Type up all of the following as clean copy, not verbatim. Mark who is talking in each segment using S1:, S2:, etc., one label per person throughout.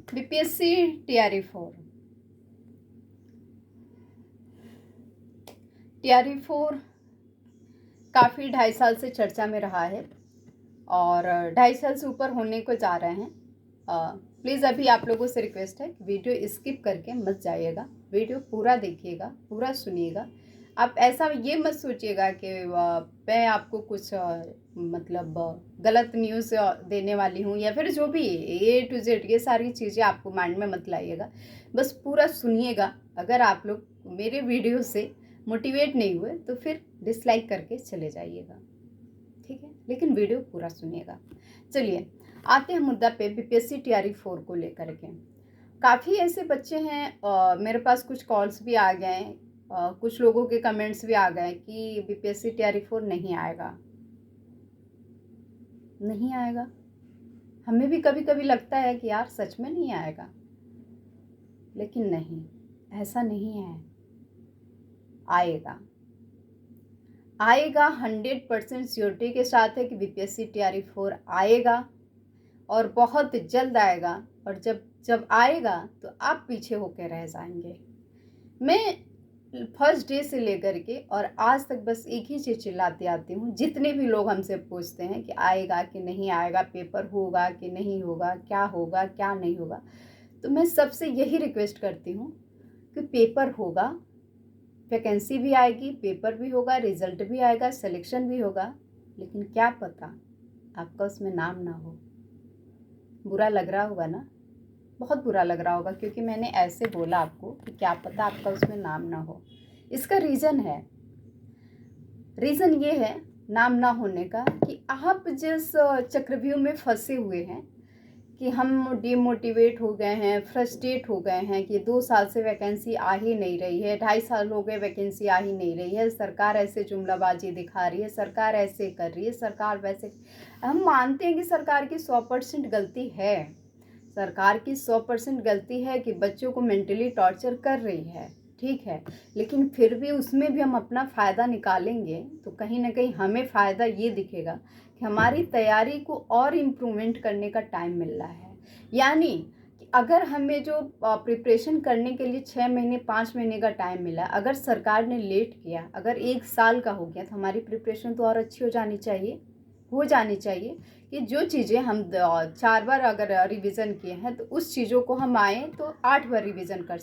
S1: BPSC TRE 4 काफ़ी 2.5 साल से चर्चा में रहा है और 2.5 साल से ऊपर होने को जा रहे हैं। प्लीज़ अभी आप लोगों से रिक्वेस्ट है कि वीडियो स्किप करके मत जाइएगा, वीडियो पूरा देखिएगा, पूरा सुनिएगा। आप ऐसा ये मत सोचिएगा कि मैं आपको कुछ गलत न्यूज़ देने वाली हूँ या फिर जो भी A to Z ये सारी चीज़ें आपको माइंड में मत लाइएगा, बस पूरा सुनिएगा। अगर आप लोग मेरे वीडियो से मोटिवेट नहीं हुए तो फिर डिसलाइक करके चले जाइएगा, ठीक है, लेकिन वीडियो पूरा सुनिएगा। चलिए आते हैं मुद्दा पे, बीपीएससी टीआरई 4 को लेकर के। काफ़ी ऐसे बच्चे हैं, मेरे पास कुछ कॉल्स भी आ गए, कुछ लोगों के कमेंट्स भी आ गए कि बीपीएससी टीआरई 4 नहीं आएगा, नहीं आएगा। हमें भी कभी कभी लगता है कि यार सच में नहीं आएगा, लेकिन नहीं, ऐसा नहीं है, आएगा। आएगा 100% श्योरिटी के साथ है कि बीपीएससी टीआरई 4 आएगा और बहुत जल्द आएगा। और जब आएगा तो आप पीछे होकर रह जाएंगे। मैं फर्स्ट डे से लेकर के और आज तक बस एक ही चीज़ चिल्लाती आती हूँ। जितने भी लोग हमसे पूछते हैं कि आएगा कि नहीं आएगा, पेपर होगा कि नहीं होगा, क्या होगा क्या नहीं होगा, तो मैं सबसे यही रिक्वेस्ट करती हूँ कि पेपर होगा, वैकेंसी भी आएगी, पेपर भी होगा, रिजल्ट भी आएगा, सिलेक्शन भी होगा, लेकिन क्या पता आपका उसमें नाम ना हो। बुरा लग रहा होगा ना, बहुत बुरा लग रहा होगा, क्योंकि मैंने ऐसे बोला आपको कि क्या पता आपका उसमें नाम ना हो। इसका रीज़न ये है नाम ना होने का कि आप जिस चक्रव्यूह में फंसे हुए हैं कि हम डिमोटिवेट हो गए हैं, फ्रस्ट्रेट हो गए हैं कि 2 साल से वैकेंसी आ ही नहीं रही है, 2.5 साल हो गए वैकेंसी आ ही नहीं रही है, सरकार ऐसे जुमलाबाजी दिखा रही है, सरकार ऐसे कर रही है, सरकार वैसे। हम मानते हैं कि सरकार की 100% गलती है, सरकार की 100% गलती है कि बच्चों को मेंटली टॉर्चर कर रही है, ठीक है, लेकिन फिर भी उसमें भी हम अपना फ़ायदा निकालेंगे तो कहीं ना कहीं हमें फ़ायदा ये दिखेगा कि हमारी तैयारी को और इम्प्रूवमेंट करने का टाइम मिल रहा है। यानी कि अगर हमें जो प्रिपरेशन करने के लिए 6 महीने 5 महीने का टाइम मिला, अगर सरकार ने लेट किया, अगर 1 साल का हो गया, तो हमारी प्रिपरेशन तो और अच्छी हो जानी चाहिए कि जो चीज़ें हम 4 बार अगर रिवीजन किए हैं तो उस चीज़ों को हम आए तो 8 बार रिवीजन कर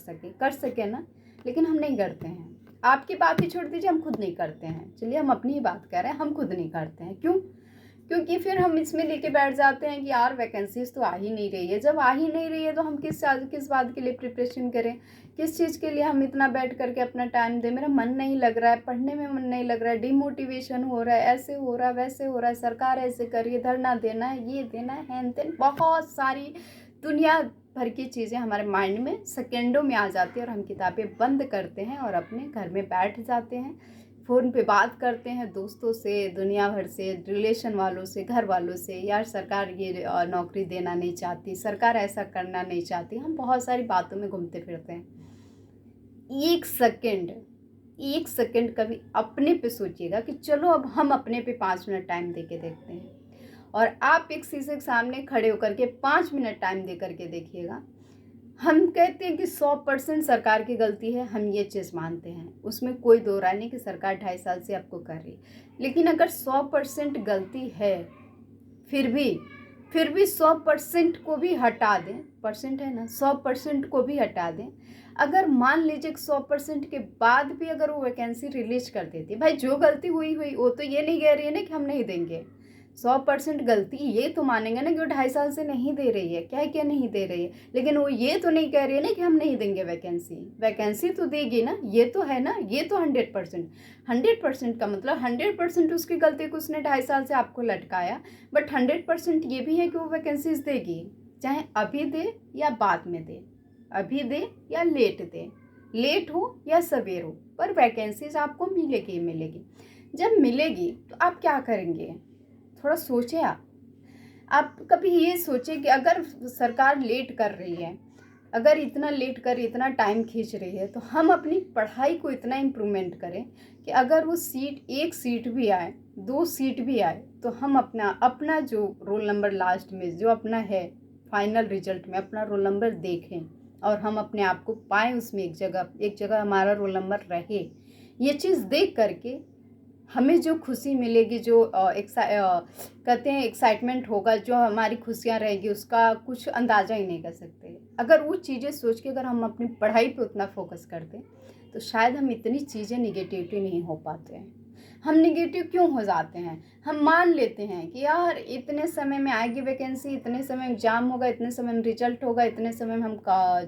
S1: सकें ना, लेकिन हम नहीं करते हैं। आपकी बात ही छोड़ दीजिए, हम खुद नहीं करते हैं। चलिए हम अपनी ही बात कर रहे हैं, हम खुद नहीं करते हैं। क्यों? क्योंकि फिर हम इसमें लेके बैठ जाते हैं कि यार वैकेंसीज तो आ ही नहीं रही है। जब आ ही नहीं रही है तो हम किस बात के लिए प्रिपरेशन करें, किस चीज़ के लिए हम इतना बैठ करके अपना टाइम दें। मेरा मन नहीं लग रहा है, पढ़ने में मन नहीं लग रहा है, डिमोटिवेशन हो रहा है, ऐसे हो रहा है, वैसे हो रहा है, सरकार ऐसे कर रही है, धरना देना है, ये देना है, हैन तेन, बहुत सारी दुनिया भर की चीज़ें हमारे माइंड में सेकेंडों में आ जाती है और हम किताबें बंद करते हैं और अपने घर में बैठ जाते हैं, फ़ोन पे बात करते हैं दोस्तों से, दुनिया भर से, रिलेशन वालों से, घर वालों से। यार सरकार ये नौकरी देना नहीं चाहती, सरकार ऐसा करना नहीं चाहती, हम बहुत सारी बातों में घूमते फिरते हैं। एक सेकंड कभी अपने पे सोचिएगा कि चलो अब हम अपने पे 5 मिनट टाइम दे के देखते हैं, और आप एक शीशे के सामने खड़े होकर के 5 मिनट टाइम दे करके देखिएगा। हम कहते हैं कि 100% सरकार की गलती है, हम ये चीज़ मानते हैं, उसमें कोई दो राय नहीं कि सरकार 2.5 साल से आपको कर रही। लेकिन अगर 100% गलती है, फिर भी 100% को भी हटा दें, परसेंट है ना, 100% को भी हटा दें। अगर मान लीजिए 100% के बाद भी अगर वो वैकेंसी रिलीज कर देती, भाई जो गलती हुई वो तो ये नहीं कह रही है ना कि हम नहीं देंगे। 100% गलती ये तो मानेंगे ना कि वो 2.5 साल से नहीं दे रही है, क्या नहीं दे रही है, लेकिन वो ये तो नहीं कह रही है ना कि हम नहीं देंगे वैकेंसी तो देगी ना, ये तो है ना, ये तो 100% का मतलब 100% उसकी गलती को उसने 2.5 साल से आपको लटकाया, बट 100% ये भी है कि वो वैकेंसीज देगी, चाहे अभी दे या बाद में दे, अभी दे या लेट हो या सवेर हो, पर वैकेंसीज आपको मिलेगी। जब मिलेगी तो आप क्या करेंगे, थोड़ा सोचें। आप कभी ये सोचें कि अगर सरकार लेट कर रही है, अगर इतना लेट कर इतना टाइम खींच रही है, तो हम अपनी पढ़ाई को इतना इम्प्रूवमेंट करें कि अगर वो सीट, 1 सीट भी आए, 2 सीट भी आए, तो हम अपना जो रोल नंबर लास्ट में जो अपना है फाइनल रिजल्ट में अपना रोल नंबर देखें और हम अपने आप को पाएँ उसमें, एक जगह हमारा रोल नंबर रहे। ये चीज़ देख करके हमें जो खुशी मिलेगी, जो कहते हैं एक्साइटमेंट होगा, जो हमारी खुशियाँ रहेगी, उसका कुछ अंदाज़ा ही नहीं कर सकते। अगर वो चीज़ें सोच के अगर हम अपनी पढ़ाई पे उतना फोकस करते तो शायद हम इतनी चीज़ें निगेटिविटी नहीं हो पाते हैं। हम निगेटिव क्यों हो जाते हैं? हम मान लेते हैं कि यार इतने समय में आएगी वैकेंसी, इतने समय एग्ज़ाम होगा, इतने समय में रिजल्ट होगा, इतने समय में हम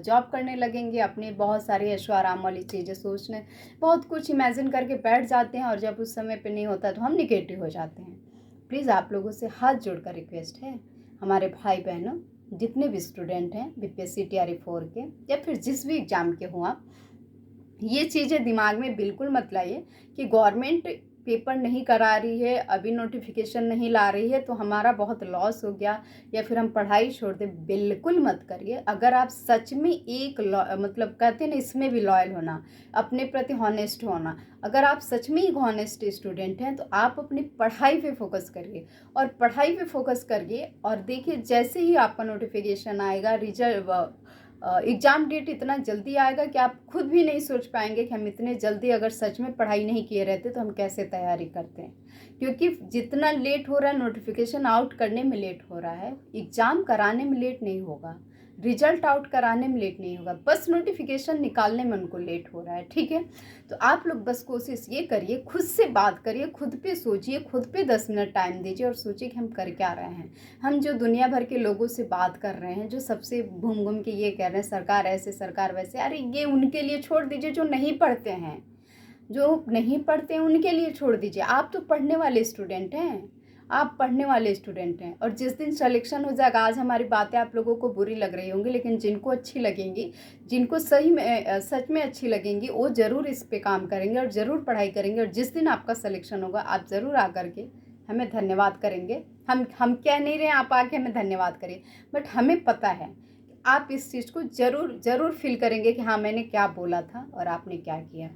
S1: जॉब करने लगेंगे, अपनी बहुत सारी ऐशो आराम वाली चीज़ें सोचने, बहुत कुछ इमेजिन करके बैठ जाते हैं और जब उस समय पे नहीं होता तो हम निगेटिव हो जाते हैं। प्लीज़ आप लोगों से हाथ जोड़कर रिक्वेस्ट है, हमारे भाई बहनों, जितने भी स्टूडेंट हैं बीपीएससी टीआरई 4 के या फिर जिस भी एग्ज़ाम के हों आप, ये चीज़ें दिमाग में बिल्कुल मत लाइए कि गवर्नमेंट पेपर नहीं करा रही है, अभी नोटिफिकेशन नहीं ला रही है तो हमारा बहुत लॉस हो गया या फिर हम पढ़ाई छोड़ दें। बिल्कुल मत करिए। अगर आप सच में मतलब कहते हैं ना, इसमें भी लॉयल होना, अपने प्रति हॉनेस्ट होना, अगर आप सच में एक हॉनेस्ट स्टूडेंट हैं तो आप अपनी पढ़ाई पे फोकस करिए और पढ़ाई पे फोकस करिए और देखिए जैसे ही आपका नोटिफिकेशन आएगा, रिजल्ट एग्ज़ाम डेट इतना जल्दी आएगा कि आप खुद भी नहीं सोच पाएंगे कि हम इतने जल्दी अगर सच में पढ़ाई नहीं किए रहते तो हम कैसे तैयारी करते हैं। क्योंकि जितना लेट हो रहा है, नोटिफिकेशन आउट करने में लेट हो रहा है, एग्ज़ाम कराने में लेट नहीं होगा, रिजल्ट आउट कराने में लेट नहीं होगा, बस नोटिफिकेशन निकालने में उनको लेट हो रहा है। ठीक है, तो आप लोग बस कोशिश ये करिए, खुद से बात करिए, खुद पे सोचिए, खुद पे 10 मिनट टाइम दीजिए और सोचिए कि हम कर क्या रहे हैं। हम जो दुनिया भर के लोगों से बात कर रहे हैं, जो सबसे घूम घूम के ये कह रहे हैं सरकार ऐसे सरकार वैसे, अरे ये उनके लिए छोड़ दीजिए जो नहीं पढ़ते हैं, जो नहीं पढ़ते हैं उनके लिए छोड़ दीजिए। आप तो पढ़ने वाले स्टूडेंट हैं, आप पढ़ने वाले स्टूडेंट हैं और जिस दिन सिलेक्शन हो जाएगा, आज हमारी बातें आप लोगों को बुरी लग रही होंगी लेकिन जिनको अच्छी लगेंगी, जिनको सही में सच में अच्छी लगेंगी, वो ज़रूर इस पे काम करेंगे और ज़रूर पढ़ाई करेंगे और जिस दिन आपका सिलेक्शन होगा आप ज़रूर आकर के हमें धन्यवाद करेंगे। हम कह नहीं रहे हैं आप आके हमें धन्यवाद करिए, बट हमें पता है आप इस चीज़ को ज़रूर फील करेंगे कि हाँ मैंने क्या बोला था और आपने क्या किया।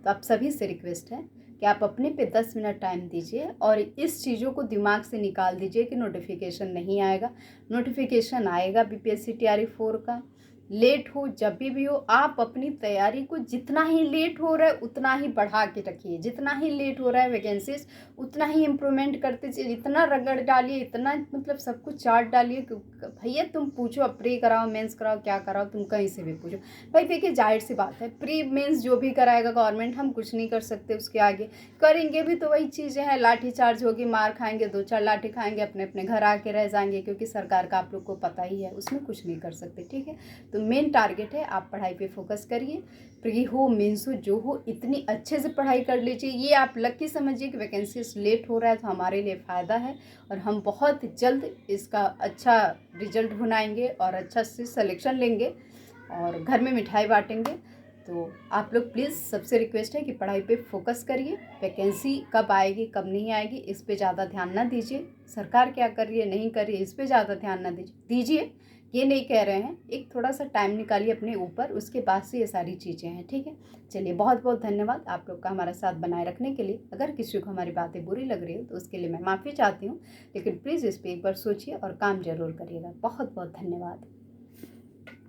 S1: तो आप सभी से रिक्वेस्ट है कि आप अपने पे 10 मिनट टाइम दीजिए और इस चीज़ों को दिमाग से निकाल दीजिए कि नोटिफिकेशन नहीं आएगा। नोटिफिकेशन आएगा बीपीएससी टीआरई 4 का, लेट हो जब भी हो, आप अपनी तैयारी को जितना ही लेट हो रहा है उतना ही बढ़ा के रखिए, जितना ही लेट हो रहा है वैकेंसीज उतना ही इम्प्रूवमेंट करते चलिए, इतना रगड़ डालिए, इतना मतलब सब कुछ चार्ट डालिए कि भैया तुम पूछो, अब प्री कराओ मेंस कराओ क्या कराओ, तुम कहीं से भी पूछो। भाई देखिए जाहिर सी बात है, प्री मेंस जो भी कराएगा गवर्नमेंट, हम कुछ नहीं कर सकते उसके आगे, करेंगे भी तो वही चीज़ें हैं, लाठी चार्ज होगी, मार खाएंगे, 2-4 लाठी खाएंगे, अपने अपने घर आके रह जाएंगे, क्योंकि सरकार का आप लोग को पता ही है, उसमें कुछ नहीं कर सकते। ठीक है, तो मेन टारगेट है आप पढ़ाई पे फोकस करिए, प्री हो मेंस हो जो हो, इतनी अच्छे से पढ़ाई कर लीजिए। ये आप लकी समझिए कि वैकेंसी लेट हो रहा है तो हमारे लिए फ़ायदा है और हम बहुत जल्द इसका अच्छा रिजल्ट बनाएंगे और अच्छा से सिलेक्शन लेंगे और घर में मिठाई बांटेंगे। तो आप लोग प्लीज़, सबसे रिक्वेस्ट है कि पढ़ाई पे फोकस करिए। वैकेंसी कब आएगी कब नहीं आएगी इस पे ज़्यादा ध्यान ना दीजिए, सरकार क्या कर रही है नहीं कर रही है इस पे ज़्यादा ध्यान ना दीजिए, ये नहीं कह रहे हैं, एक थोड़ा सा टाइम निकालिए अपने ऊपर, उसके बाद से ये सारी चीज़ें हैं। ठीक है, चलिए बहुत बहुत धन्यवाद आप लोग का हमारा साथ बनाए रखने के लिए। अगर किसी को हमारी बातें बुरी लग रही हो तो उसके लिए मैं माफ़ी चाहती हूँ, लेकिन प्लीज़ इस पर एक बार सोचिए और काम ज़रूर करिएगा। बहुत बहुत धन्यवाद।